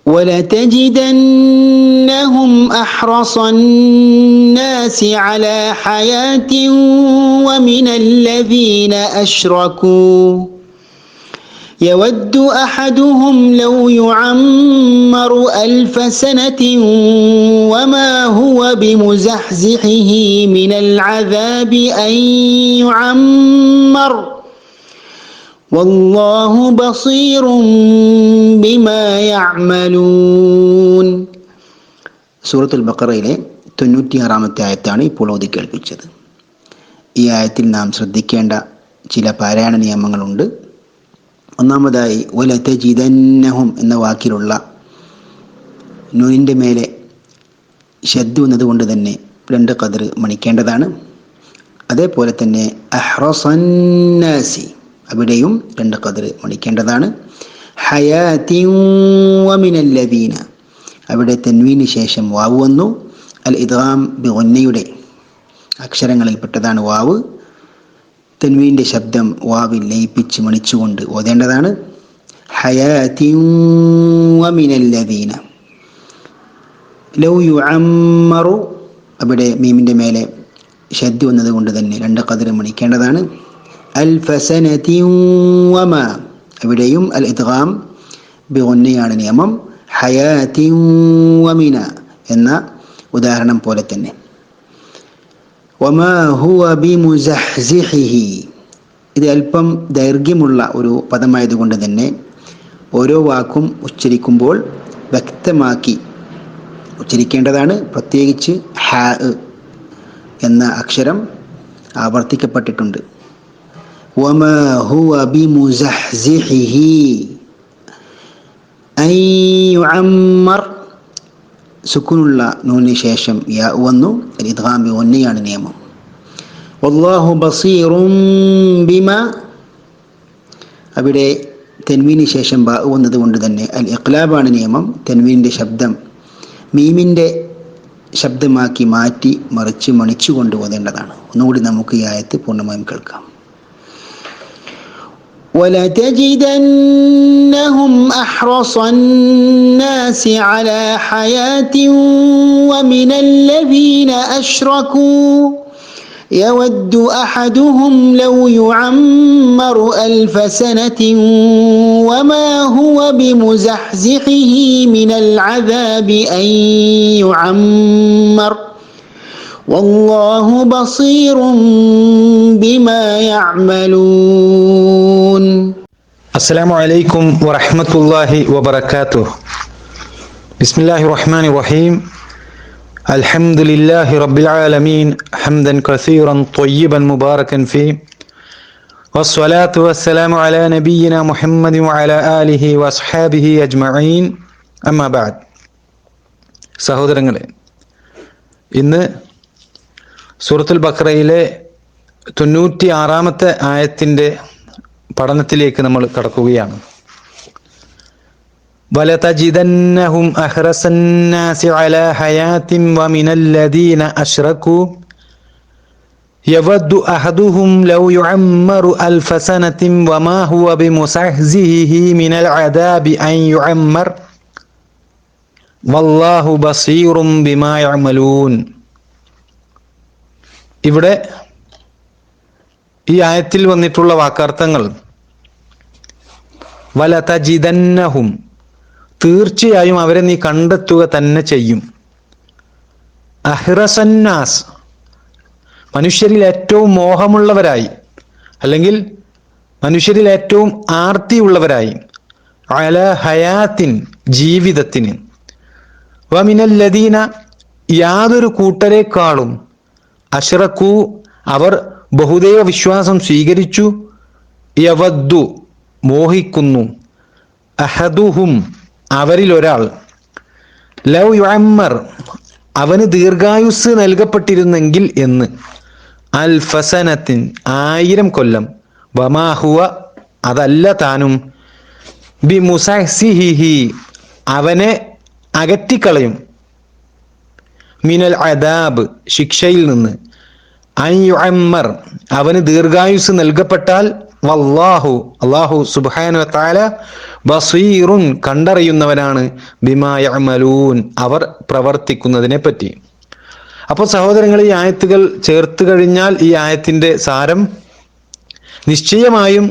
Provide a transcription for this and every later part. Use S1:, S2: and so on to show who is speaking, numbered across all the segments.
S1: وَلَتَجِدَنَّهُمْ أَحْرَصَ النَّاسِ عَلَى حَيَاةٍ وَمِنَ الَّذِينَ أَشْرَكُوا يَوَدُّ أَحَدُهُمْ لَوْ يُعَمَّرُ أَلْفَ سَنَةٍ وَمَا هُوَ بِمُزَحْزِحِهِ مِنَ الْعَذَابِ أَنْ يُعَمَّرَ വല്ലാഹു ബസീറും ബിമാ യഅമലൂൻ. സൂറത്തുൽ ബഖറയിലെ 96-ാമത്തെ ആയത്താണ് ഇപ്പോൾ ഓതി കേൾപ്പിച്ചത്. ഈ ആയത്തിൽ നാം ശ്രദ്ധിക്കേണ്ട ചില പാരായണ നിയമങ്ങളുണ്ട്. ഒന്നാമതായി വലതജിദന്നഹും എന്ന വാക്കിലുള്ള നൂനിൻ്റെ മേലെ ശദ്ദ് വന്നതുകൊണ്ട് തന്നെ 2 ഖദർ മണിക്കേണ്ടതാണ്. അതേപോലെ തന്നെ അഹ്റസന്നാസി അവിടെയും 2 ഖദർ മണിക്കേണ്ടതാണ്. ഹയാത്തിൻ വമിനല്ലദീന അവിടെ തൻവീന് ശേഷം വാവ് വന്നു. അൽ ഇദ്ഗാം ബിഗുന്നയുടെ അക്ഷരങ്ങളിൽപ്പെട്ടതാണ് വാവ്. തൻവീൻ്റെ ശബ്ദം വാവിൽ ലയിപ്പിച്ച് മണിച്ചുകൊണ്ട് ഓതേണ്ടതാണ്. ഹയാത്തിൻ വമിനല്ലദീന. ലൗ യുഅമ്മറു അവിടെ മീമിൻ്റെ മേലെ ശദ്ദ് വന്നതുകൊണ്ട് തന്നെ 2 ഖദർ മണിക്കേണ്ടതാണ്. അൽഫസനതിൻ വമ ഇവിടെയും അൽ ഇദ്ഗാം ബിഗുന്നയാണ് നിയമം. ഹയാതിൻ വമിന എന്ന ഉദാഹരണം പോലെ തന്നെ. വമാ ഹുവ ബിമുസഹ്സിഹിഹി ഇത് അല്പം ദൈർഘ്യമുള്ള ഒരു പദമായതുകൊണ്ട് തന്നെ ഓരോ വാക്കും ഉച്ചരിക്കുമ്പോൾ വ്യക്തമാക്കി ഉച്ചരിക്കേണ്ടതാണ്. പ്രത്യേകിച്ച് ഹ എന്ന അക്ഷരം ആവർത്തിക്കപ്പെട്ടിട്ടുണ്ട്. وما هو بمزحزحه أن يعمر സുക്കൂനുള്ള നൂനിന് ശേഷം യാ വന്നു. ഇദ്ഗാം ബിഗുന്നയാണ് നിയമം. വല്ലാഹു ബസീറും ബിമാ അവിടെ തൻവീന് ശേഷം ബാ വന്നതുകൊണ്ട് തന്നെ അൽ ഇഖ്ലാബാണ് നിയമം. തൻവീനിൻ്റെ ശബ്ദം മീമിൻ്റെ ശബ്ദമാക്കി മാറ്റി മറിച്ച് മണിച്ചു കൊണ്ടുപോകേണ്ടതാണ്. ഒന്നുകൂടി നമുക്ക് ഈ ആയത്ത് പൂർണ്ണമായും കേൾക്കാം. وَلَتَجِدَنَّهُمْ أَحْرَصَ النَّاسِ عَلَى حَيَاةٍ وَمِنَ الَّذِينَ أَشْرَكُوا يَوَدُّ أَحَدُهُمْ لَوْ يُعَمَّرُ أَلْفَ سَنَةٍ وَمَا هُوَ بِمُزَحْزِحِهِ مِنَ الْعَذَابِ أَنْ يُعَمَّرَ വല്ലാഹു ബസീറും ബിമാ യഅമലൂൻ.
S2: അസ്സലാമു അലൈക്കും വറഹ്മത്തുള്ളാഹി വബറകാതുഹു. ബിസ്മില്ലാഹിർ റഹ്മാനിർ റഹീം. അൽഹംദുലില്ലാഹി റബ്ബിൽ ആലമീൻ ഹംദൻ കസീറൻ ത്വയ്യിബൻ മുബാറകൻ ഫീ വസ്സലാത്തു വസ്സലാമു അലാ നബിയിനാ മുഹമ്മദി വഅലാ ആലിഹി വസ്ഹാബിഹി അജ്മഈൻ. അമ്മാ ബഅദ്. സഹോദരങ്ങളെ, ഇന്ന് സൂറത്തുൽ ബഖറയിലെ 96-ാമത്തെ ആയത്തിൻ്റെ പഠനത്തിലേക്ക് നമ്മൾ കടക്കുകയാണ്. വലതജിദന്നഹും അഹ്റസന്നാസി അലാ ഹയാത്തിൻ വമിനല്ലദീന അശ്റകൂ യവദ്ദു അഹദുഹും ലൗ യുഅമ്മറു അൽഫ സനതിൻ വമാ ഹുവ ബിമുസഹ്സിഹിഹി മിനൽ അദാബി അൻ യുഅമ്മർ വല്ലാഹു ബസീറും ബിമാ യഅമലൂൻ. ഇവിടെ ഈ ആയത്തിൽ വന്നിട്ടുള്ള വാക്കർത്ഥങ്ങൾ വലതജിദന്നഹും തീർച്ചയായും അവരെ നീ കണ്ടെത്തുക തന്നെ ചെയ്യും. അഹ്റസന്നാസ് മനുഷ്യരിൽ ഏറ്റവും മോഹമുള്ളവരായി, അല്ലെങ്കിൽ മനുഷ്യരിൽ ഏറ്റവും ആർത്തിയുള്ളവരായി, അല ഹയാത്തിൻ ജീവിതത്തിന്, വമിനല്ലദീന യാതൊരു കൂട്ടരെക്കാളും, അശ്റകൂ അവർ ബഹുദൈവ വിശ്വാസം സ്വീകരിച്ചു, യവദ്ദു മോഹിക്കുന്നു, അഹദുഹും അവരിൽ ഒരാൾ, ലൗ യുഅമ്മർ അവന് ദീർഘായുസ് നൽകപ്പെട്ടിരുന്നെങ്കിൽ എന്ന്, അൽഫസനത്തിൻ 1000 കൊല്ലം, വമാഹുവ അതല്ല താനും, ബിമുസഹ്സിഹിഹി അവനെ അകറ്റിക്കളയും, മിനൽ അദാബ് ശിക്ഷയിൽ നിന്ന്, അൻ യുഅമ്മർ അവന് ദീർഘായുസ് നൽകപ്പെട്ടാൽ, വല്ലാഹു അല്ലാഹു സുബ്ഹാനഹു വ തആല ബസീറുൻ കണ്ടറിയുന്നവനാണ് ബിമാ യഅമലൂൻ അവർ പ്രവർത്തിക്കുന്നതിനെ പറ്റി. അപ്പോൾ സഹോദരങ്ങൾ, ഈ ആയത്തുകൾ ചേർത്ത് കഴിഞ്ഞാൽ ഈ ആയത്തിന്റെ സാരം നിശ്ചയമായും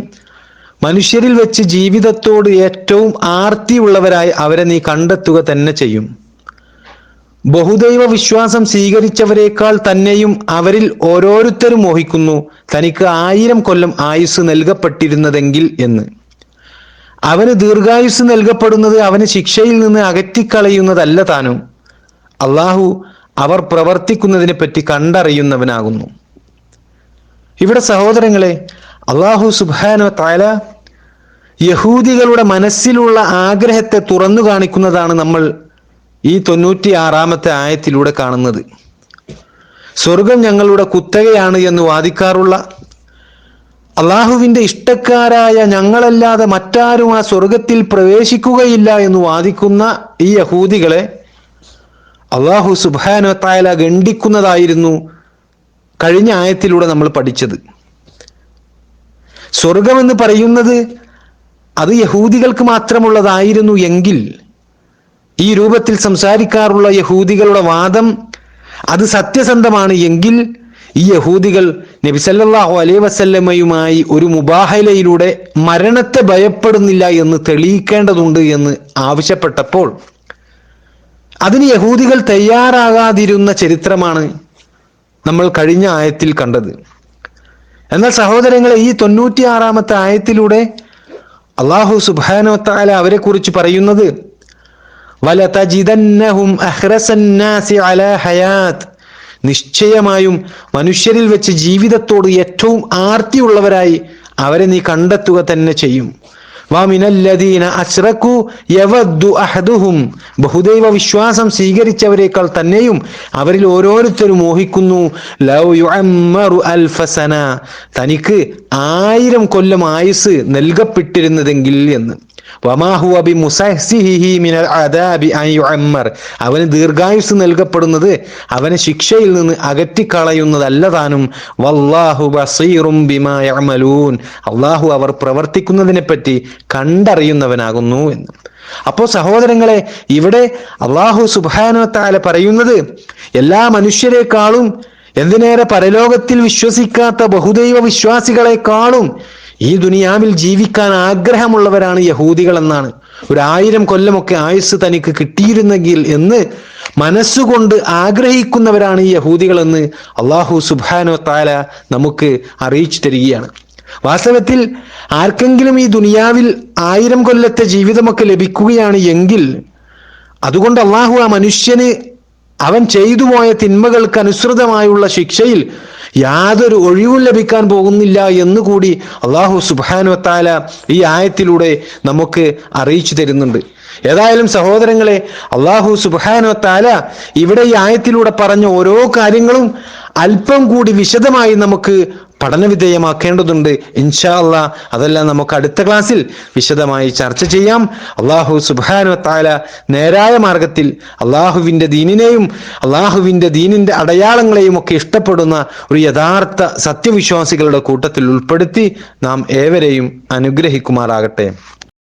S2: മനുഷ്യരിൽ വെച്ച് ജീവിതത്തോട് ഏറ്റവും ആർത്തിയുള്ളവരായി അവരെ നീ കണ്ടെത്തുക തന്നെ ചെയ്യും. ബഹുദൈവ വിശ്വാസം സ്വീകരിച്ചവരെക്കാൾ തന്നെയും അവരിൽ ഓരോരുത്തരും മോഹിക്കുന്നു തനിക്ക് 1000 കൊല്ലം ആയുസ് നൽകപ്പെട്ടിരുന്നതെങ്കിൽ എന്ന്. അവന് ദീർഘായുസ് നൽകപ്പെടുന്നത് അവന് ശിക്ഷയിൽ നിന്ന് അകറ്റിക്കളയുന്നതല്ല താനും. അള്ളാഹു അവർ പ്രവർത്തിക്കുന്നതിനെ പറ്റി കണ്ടറിയുന്നവനാകുന്നു. ഇവിടെ സഹോദരങ്ങളെ, അള്ളാഹു സുബ്ഹാനഹു വ തആല യഹൂദികളുടെ മനസ്സിലുള്ള ആഗ്രഹത്തെ തുറന്നു കാണിക്കുന്നതാണ് നമ്മൾ ഈ 96-ാമത്തെ ആയത്തിലൂടെ കാണുന്നത്. സ്വർഗം ഞങ്ങളുടെ കുത്തകയാണ് എന്ന് വാദിക്കാറുള്ള, അള്ളാഹുവിന്റെ ഇഷ്ടക്കാരായ ഞങ്ങളല്ലാതെ മറ്റാരും ആ സ്വർഗത്തിൽ പ്രവേശിക്കുകയില്ല എന്ന് വാദിക്കുന്ന ഈ യഹൂദികളെ അള്ളാഹു സുബ്ഹാനഹു വ തആല ഖണ്ഡിക്കുന്നതായിരുന്നു കഴിഞ്ഞ ആയത്തിലൂടെ നമ്മൾ പഠിച്ചത്. സ്വർഗമെന്ന് പറയുന്നത് അത് യഹൂദികൾക്ക് മാത്രമുള്ളതായിരുന്നു എങ്കിൽ ഈ രൂപത്തിൽ സംസാരിക്കാറുള്ള യഹൂദികളുടെ വാദം അത് സത്യസന്ധമാണ് എങ്കിൽ ഈ യഹൂദികൾ നബി സല്ലല്ലാഹു അലൈഹി വസല്ലമയുമായി ഒരു മുബാഹലയിലൂടെ മരണത്തെ ഭയപ്പെടുന്നില്ല എന്ന് തെളിയിക്കേണ്ടതുണ്ട് എന്ന് ആവശ്യപ്പെട്ടപ്പോൾ അതിന് യഹൂദികൾ തയ്യാറാകാതിരുന്ന ചരിത്രമാണ് നമ്മൾ കഴിഞ്ഞ ആയത്തിൽ കണ്ടത്. എന്നാൽ സഹോദരങ്ങളെ, ഈ 96-ാമത്തെ ആയത്തിലൂടെ അല്ലാഹു സുബ്ഹാനഹു വ തആല അവരെ കുറിച്ച് പറയുന്നത് വലതജിദന്നഹും അഹ്റസന്നാസി അലാ ഹയാത്ത്, നിശ്ചയമായും മനുഷ്യരിൽ വെച്ച് ജീവിതത്തോട് ഏറ്റവും ആർത്തിയുള്ളവരായി അവരെ നീ കണ്ടെത്തുക തന്നെ ചെയ്യും. വമിനല്ലദീന അശ്റകു യവദ്ദു അഹദുഹും, ബഹുദൈവ വിശ്വാസം സ്വീകരിച്ചവരെക്കാൾ തന്നെയും അവരിൽ ഓരോരുത്തരും മോഹിക്കുന്നു ലൗ യുഅമ്മറു അൽഫസന, തനിക്ക് 1000 കൊല്ലം ആയുസ് നൽകപ്പെട്ടിരുന്നതെങ്കിൽ എന്ന്. വമാ ഹുവ ബിമുസഹ്സിഹിഹി മിനൽ അദാബി അൻ യുഅമ്മർ, അവന് ദീർഘായുസ് നൽകപ്പെടുന്നത് അവനെ ശിക്ഷയിൽ നിന്ന് അകറ്റിക്കളയുന്നതല്ല താനും. വല്ലാഹു ബസീറും ബിമാ യഅമലൂൻ, അല്ലാഹു അവർ പ്രവർത്തിക്കുന്നതിനെ പറ്റി കണ്ടറിയുന്നവനാകുന്നു എന്ന്. അപ്പോൾ സഹോദരങ്ങളെ, ഇവിടെ അല്ലാഹു സുബ്ഹാനഹു വ തആല പറയുന്നത് എല്ലാ മനുഷ്യരെക്കാളും, എന്തിനേറെ പരലോകത്തിൽ വിശ്വസിക്കാത്ത ബഹുദൈവ വിശ്വാസികളെക്കാളും ഈ ദുനിയാവിൽ ജീവിക്കാൻ ആഗ്രഹമുള്ളവരാണ് യഹൂദികൾ എന്നാണ്. 1000 കൊല്ലമൊക്കെ ആയുസ് തനിക്ക് കിട്ടിയിരുന്നെങ്കിൽ എന്ന് മനസ്സുകൊണ്ട് ആഗ്രഹിക്കുന്നവരാണ് ഈ യഹൂദികൾ എന്ന് അല്ലാഹു സുബ്ഹാനഹു വ തആല നമുക്ക് അറിയിച്ചു തരികയാണ്. വാസ്തവത്തിൽ ആർക്കെങ്കിലും ഈ ദുനിയാവിൽ 1000 കൊല്ലത്തെ ജീവിതമൊക്കെ ലഭിക്കുകയാണ് എങ്കിൽ അതുകൊണ്ട് അല്ലാഹു ആ മനുഷ്യന് അവൻ ചെയ്തു പോയ തിന്മകൾക്ക് അനുസൃതമായുള്ള ശിക്ഷയിൽ യാതൊരു ഒഴിവും ലഭിക്കാൻ പോകുന്നില്ല എന്നുകൂടി അല്ലാഹു സുബ്ഹാനഹു വ തആല ഈ ആയത്തിലൂടെ നമുക്ക് അറിയിച്ചു തരുന്നുണ്ട്. ഏതായാലും സഹോദരങ്ങളെ, അല്ലാഹു സുബ്ഹാനഹു വ തആല ഇവിടെ ഈ ആയത്തിലൂടെ പറഞ്ഞ ഓരോ കാര്യങ്ങളും അല്പം കൂടി വിശദമായി നമുക്ക് പഠനവിധേയമാക്കേണ്ടതുണ്ട്. ഇൻഷാ അല്ലാഹ് അതെല്ലാം നമുക്ക് അടുത്ത ക്ലാസ്സിൽ വിശദമായി ചർച്ച ചെയ്യാം. അല്ലാഹു സുബ്ഹാനഹു വ തആല നേരായ മാർഗത്തിൽ അല്ലാഹുവിൻ്റെ ദീനിനെയും അല്ലാഹുവിൻ്റെ ദീനിൻ്റെ അടയാളങ്ങളെയും ഒക്കെ ഇഷ്ടപ്പെടുന്ന ഒരു യഥാർത്ഥ സത്യവിശ്വാസികളുടെ കൂട്ടത്തിൽ ഉൾപ്പെടുത്തി നാം ഏവരെയും അനുഗ്രഹിക്കുമാറാകട്ടെ.